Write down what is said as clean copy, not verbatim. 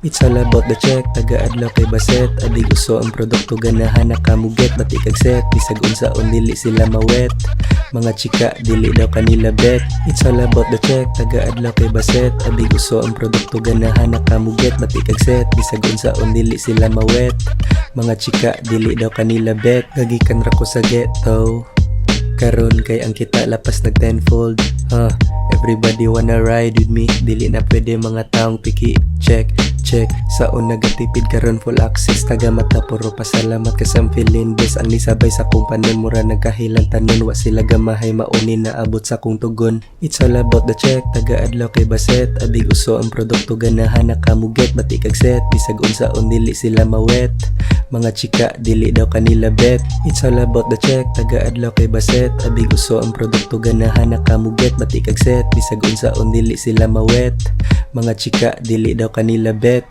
It's all about the check, taga-adlaw kay baset. Adi gusto ang produkto ganahan nakamuget. Bati kag set, bisag unsaon dili sila mawet. Mga chika, dili daw kanila bet. It's all about the check, taga-adlaw kay baset. Adi gusto ang produkto ganahan nakamuget. Bati kag set, bisag unsaon dili sila mawet. Mga chika, dili daw kanila bet. Gagikan ra ko sa ghetto, karon kay ang kita lapas nag tenfold. Everybody wanna ride with me. Dili na pwede mga taong piki. Check, check. Saon nagatipid karon full access. Taga mata puro pasalamat kasam feeling best. Ang nisabay sa kong panon mura nagkahilan tanon. Wa sila gamahay maunin na abot sa kong tugon. It's all about the check, taga-adlaw kay baset. Adi gusto ang produkto ganahan nakamuget. Bati kag set, bisag unsaon dili sila mawet. Mga chika, dili daw kanila bet. It's all about the check, taga-adlaw kay baset. Adi gusto ang produkto ganahan nakamuget. Bati kag set, bisag unsaon dili sila mawet. Mga chika, dili daw kanila bet.